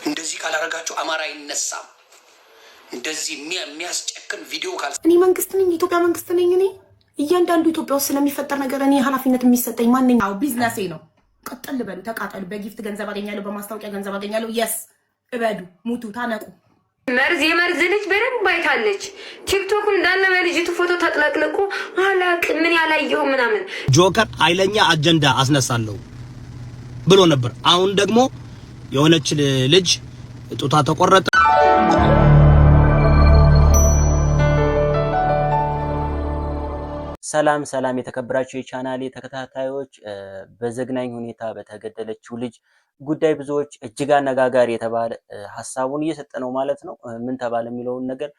እንደዚህ ካላረጋችሁ አማራ ይነሳም። እንደዚህ የሚያስጨክን ቪዲዮ ካል እኔ መንግስት ነኝ፣ ኢትዮጵያ መንግስት ነኝ። እኔ እያንዳንዱ ኢትዮጵያ ውስጥ ስለሚፈጠር ነገር እኔ ኃላፊነት የሚሰጠኝ ማንኛው ቢዝነሴ ነው። ቀጥል በሉ፣ ተቃጠሉ። በጊፍት ገንዘብ አገኛለሁ፣ በማስታወቂያ ገንዘብ አገኛለሁ። የስ እበዱ፣ ሙቱ፣ ታነቁ። የመርዝ ልጅ በደንብ አይታለች። ቲክቶኩን እንዳለ በልጅቱ ፎቶ ተጥለቅልቆ አላቅ ምን ያላየው ምናምን ጆከር ኃይለኛ አጀንዳ አስነሳለሁ ብሎ ነበር። አሁን ደግሞ የሆነች ልጅ ጡቷ ተቆረጠ። ሰላም የተከበራችሁ የቻናሌ ተከታታዮች፣ በዘግናኝ ሁኔታ በተገደለችው ልጅ ጉዳይ ብዙዎች እጅግ አነጋጋሪ የተባለ ሐሳቡን እየሰጠ ነው ማለት ነው። ምን ተባለ የሚለውን ነገር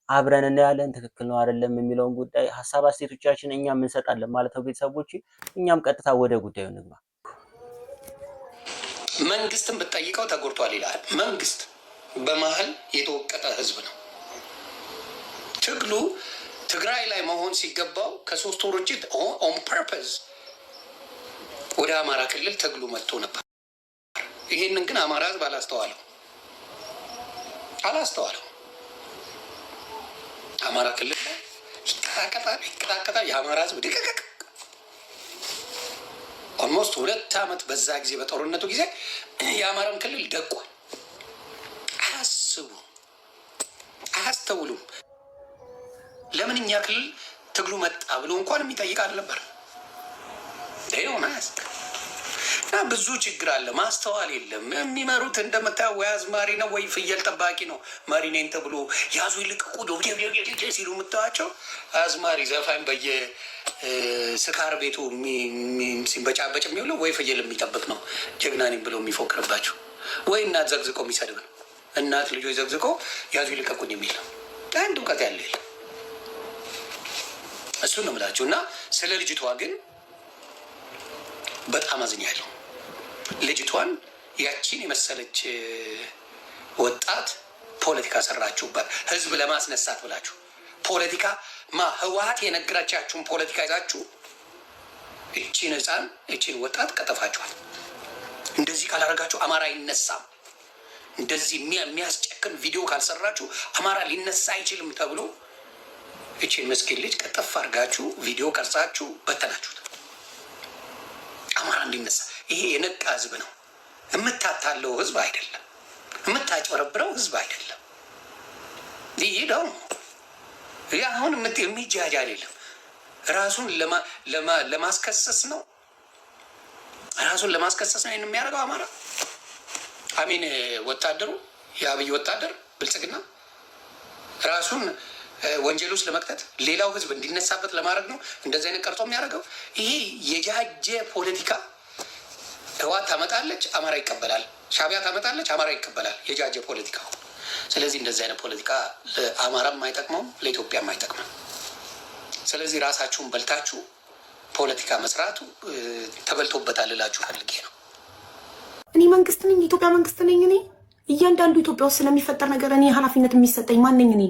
አብረን እናያለን። ትክክል ነው አይደለም የሚለውን ጉዳይ ሐሳብ አስተያየቶቻችን እኛም እንሰጣለን ማለት ነው። ቤተሰቦች እኛም ቀጥታ ወደ ጉዳዩ እንግባ። መንግስትን ብትጠይቀው ተጎድቷል ይላል። መንግስት በመሀል የተወቀጠ ህዝብ ነው። ትግሉ ትግራይ ላይ መሆን ሲገባው ከ3 ወር ውጭ ኦን ፐርፐዝ ወደ አማራ ክልል ትግሉ መጥቶ ነበር። ይሄንን ግን አማራ ህዝብ አላስተዋለው። አማራ ክልል ላይ ይቀጣቀጣል። የአማራ ህዝብ ድቅቅቅ ኦልሞስት 2 ዓመት በዛ ጊዜ በጦርነቱ ጊዜ የአማራን ክልል ደቋል። አያስተውሉም። ለምን እኛ ክልል ትግሉ መጣ ብሎ እንኳን የሚጠይቅ አልነበር። እና ብዙ ችግር አለ። ማስተዋል የለም። የሚመሩት እንደምታየው ወይ አዝማሪ ነው ወይ ፍየል ጠባቂ ነው። መሪ ነኝ ተብሎ ያዙ ይልቅቁ ሲሉ የምታዋቸው አዝማሪ ዘፋኝ በየስካር ቤቱ ሲንበጫበጭ የሚውለው ወይ ፍየል የሚጠብቅ ነው ጀግና ነኝ ብሎ የሚፎክርባቸው፣ ወይ እናት ዘግዝቆ የሚሰድብ ነው። እናት ልጆች ዘግዝቆ ያዙ ይልቀቁኝ የሚል ነው። አንድ እውቀት ያለ የለም። እሱ ነው የምላችሁ። እና ስለ ልጅቷ ግን በጣም አዝኛለሁ። ልጅቷን ያቺን የመሰለች ወጣት ፖለቲካ ሰራችሁበት፣ ህዝብ ለማስነሳት ብላችሁ ፖለቲካ ህወሓት የነገራቻችሁን ፖለቲካ ይዛችሁ እቺን ህፃን እቺን ወጣት ቀጠፋችኋል። እንደዚህ ካላረጋችሁ አማራ አይነሳም። እንደዚህ የሚያስጨክን ቪዲዮ ካልሰራችሁ አማራ ሊነሳ አይችልም ተብሎ እቺን መስኪን ልጅ ቀጠፍ አድርጋችሁ ቪዲዮ ቀርጻችሁ በተናችሁት። አማራ እንዲነሳ ይሄ የነቃ ህዝብ ነው። የምታታለው ህዝብ አይደለም። የምታጭበረብረው ህዝብ አይደለም። ይህ ደግሞ አሁን የሚጃጅ አይደለም። ራሱን ለማስከሰስ ነው። ራሱን ለማስከሰስ ነው የሚያደርገው አማራ። አሚን ወታደሩ የአብይ ወታደር ብልጽግና ራሱን ወንጀል ውስጥ ለመክተት ሌላው ህዝብ እንዲነሳበት ለማድረግ ነው እንደዚህ አይነት ቀርጾ የሚያደርገው። ይሄ የጃጀ ፖለቲካ ህወሓት ታመጣለች፣ አማራ ይቀበላል። ሻዕቢያ ታመጣለች፣ አማራ ይቀበላል። የጃጀ ፖለቲካ። ስለዚህ እንደዚህ አይነት ፖለቲካ ለአማራም አይጠቅመውም፣ ለኢትዮጵያም አይጠቅምም። ስለዚህ ራሳችሁን በልታችሁ ፖለቲካ መስራቱ ተበልቶበታል እላችሁ ፈልጌ ነው። እኔ መንግስት ነኝ፣ ኢትዮጵያ መንግስት ነኝ። እኔ እያንዳንዱ ኢትዮጵያ ውስጥ ስለሚፈጠር ነገር እኔ ኃላፊነት የሚሰጠኝ ማንኝ እኔ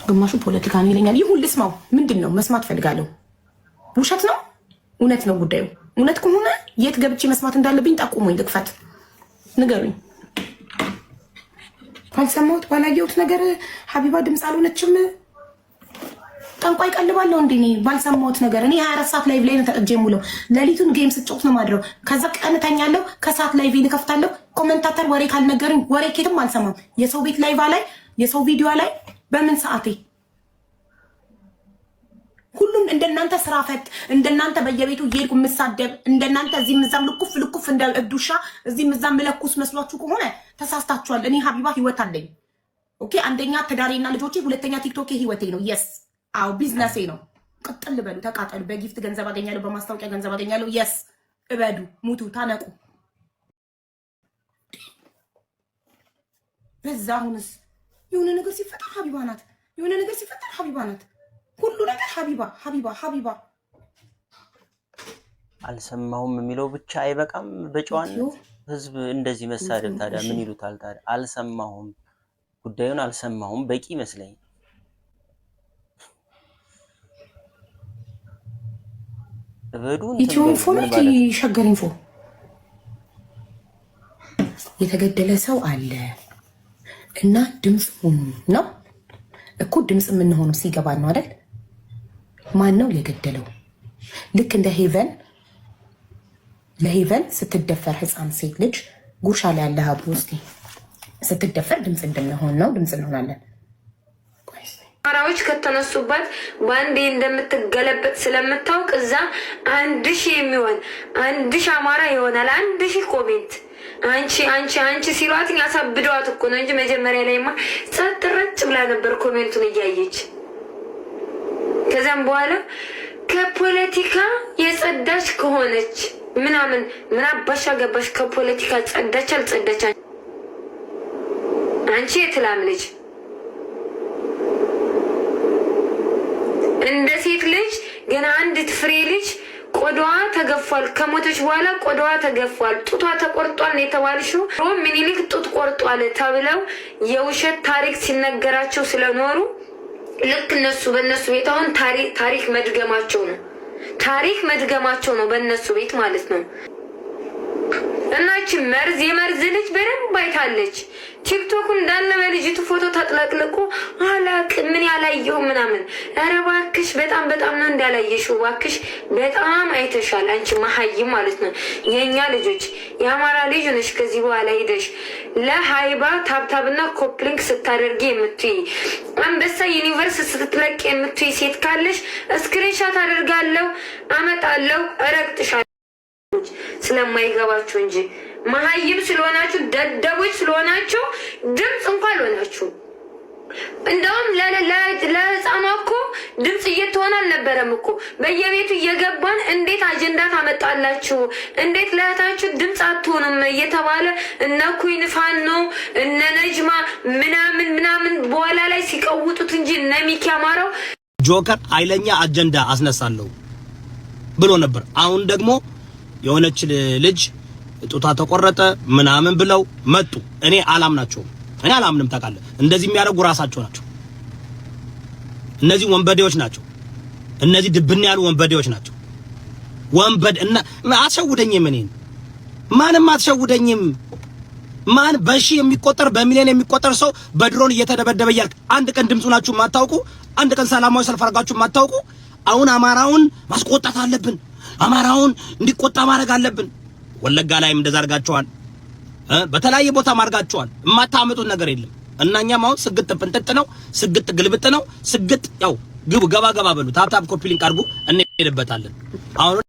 ግማሹ ፖለቲካ ነው ይለኛል። ይሁን ልስማው። ምንድን ነው መስማት ፈልጋለሁ። ውሸት ነው እውነት ነው ጉዳዩ? እውነት ከሆነ የት ገብቼ መስማት እንዳለብኝ ጠቁሙኝ፣ ልክፈት፣ ንገሩኝ። ባልሰማሁት ባላየሁት ነገር ሀቢባ ድምፅ አልሆነችም። ጠንቋይ ቀልባለሁ እንዴ? እኔ ባልሰማሁት ነገር እኔ 24 ሰዓት ላይቭ ላይ ነው ተቀጄ የምውለው። ሌሊቱን ጌም ስጫወት ነው ማድረው። ከዛ ቀን እተኛለሁ፣ ከሰዓት ላይቭ እከፍታለሁ። ኮሜንታተር ወሬ ካልነገሩኝ ወሬ ኬትም አልሰማም። የሰው ቤት ላይቭ ላይ የሰው ቪዲዮ ላይ በምን ሰዓቴ? ሁሉም እንደናንተ ስራ ፈት፣ እንደናንተ በየቤቱ እየሄድኩ የምሳደብ፣ እንደናንተ እዚህ ምዛም ልኩፍ እንደ እብዱሻ እዚህ ምዛም መለኩስ መስሏችሁ ከሆነ ተሳስታችኋል። እኔ ሀቢባ ህይወት አለኝ። ኦኬ፣ አንደኛ ትዳሬና ልጆቼ፣ ሁለተኛ ቲክቶክ ህይወቴ ነው። የስ አዎ ቢዝነሴ ነው። ቀጥል በሉ፣ ተቃጠሉ። በጊፍት ገንዘብ አገኛለሁ፣ በማስታወቂያ ገንዘብ አገኛለሁ። የስ እበዱ፣ ሙቱ፣ ታነቁ። በዛ አሁንስ የሆነ ነገር ሲፈጠር ሀቢባ ናት። የሆነ ነገር ሲፈጠር ሀቢባ ናት። ሁሉ ነገር ሀቢባ። አልሰማሁም የሚለው ብቻ አይበቃም። በጨዋነት ህዝብ እንደዚህ መሳደብ ታዲያ ምን ይሉታል? ታዲያ አልሰማሁም፣ ጉዳዩን አልሰማሁም በቂ ይመስለኝ። ኢትዮ ኢንፎ ነው ሸገር ኢንፎ የተገደለ ሰው አለ እና ድምጽ ነው እኮ ድምጽ ምን ሆኖ ሲገባ ነው አይደል? ማን ነው የገደለው? ልክ እንደ ሄቨን ለሄቨን ስትደፈር ህፃን ሴት ልጅ ጉርሻ ላይ ያለ ሀቡ ውስጥ ስትደፈር ድምጽ እንደሚሆን ነው ድምጽ እንሆናለን። አማራዎች ከተነሱባት ባንዴ እንደምትገለበጥ ስለምታውቅ እዛ 1000 የሚሆን 1000 አማራ ይሆናል 1000 ኮሜንት አንቺ ሲሏትኝ ያሳብደዋት እኮ ነው እንጂ መጀመሪያ ላይማ ጸጥ ረጭ ብላ ነበር ኮሜንቱን እያየች። ከዛም በኋላ ከፖለቲካ የጸዳች ከሆነች ምናምን ምን አባሻ ገባሽ? ከፖለቲካ ጸዳች አልጸዳች አንቺ የትላም ልጅ እንደ ሴት ልጅ ገና አንዲት ፍሬ ልጅ ቆዳዋ ተገፏል። ከሞተች በኋላ ቆዳዋ ተገፏል፣ ጡቷ ተቆርጧል የተባልሽው ምኒልክ ጡት ቆርጧል ተብለው የውሸት ታሪክ ሲነገራቸው ስለኖሩ ልክ እነሱ በእነሱ ቤት አሁን ታሪክ መድገማቸው ነው በእነሱ ቤት ማለት ነው። እናቺ የመርዝ ልጅ በደንብ አይታለች። ቲክቶኩን እንዳለ በልጅቱ ፎቶ ተጥለቅልቁ አላቅም ምን ያላየው ምናምን። ኧረ እባክሽ በጣም ነው እንዳላየሽው እባክሽ በጣም አይተሻል አንቺ መሀይም ማለት ነው። የኛ ልጆች የአማራ ልጅ ነሽ። ከዚህ በኋላ ሄደሽ ለሃይባ ታብታብና ኮፕሊንክ ስታደርጊ የምትይ አንበሳ ዩኒቨርስ ስትለቅ የምትይ ሴት ካለሽ ስክሪንሻት አደርጋለሁ አመጣለሁ እረግጥሻለሁ። ስለማይገባችሁ እንጂ መሀይም ስለሆናችሁ ደደቦች ስለሆናችሁ ድምፅ እንኳን አልሆናችሁ። እንደውም ለህፃኗ እኮ ድምፅ እየተሆነ አልነበረም እኮ በየቤቱ እየገባን እንዴት አጀንዳ ታመጣላችሁ፣ እንዴት ለእህታችሁ ድምፅ አትሆኑም እየተባለ እነ ኩይን ፋኖ እነ ነጅማ ምናምን በኋላ ላይ ሲቀውጡት እንጂ እነ ሚኪ አማራው ጆከር ኃይለኛ አጀንዳ አስነሳለሁ ብሎ ነበር። አሁን ደግሞ የሆነች ልጅ ጡቷ ተቆረጠ ምናምን ብለው መጡ። እኔ አላምናቸውም። እኔ አላምንም። ታውቃለህ፣ እንደዚህ የሚያደርጉ ራሳቸው ናቸው። እነዚህ ወንበዴዎች ናቸው። እነዚህ ድብን ያሉ ወንበዴዎች ናቸው። እና አትሸውደኝም። እኔን ማንም አትሸውደኝም። ማን በሺህ የሚቆጠር በሚሊዮን የሚቆጠር ሰው በድሮን እየተደበደበ እያልክ አንድ ቀን ድምፁ ናችሁ የማታውቁ፣ አንድ ቀን ሰላማዊ ሰልፍ አድርጋችሁ የማታውቁ። አሁን አማራውን ማስቆጣት አለብን፣ አማራውን እንዲቆጣ ማድረግ አለብን። ወለጋ ላይም እንደዛ አድርጋቸዋል፣ በተለያየ ቦታ ማድረጋቸዋል። የማታመጡት ነገር የለም። እናኛም አሁን ስግጥ ፍንጥጥ ነው፣ ስግጥ ግልብጥ ነው። ስግጥ ያው ገባ በሉ። ታፕታፕ ኮፒ ሊንክ አድርጉ፣ እንሄድበታለን። አሁን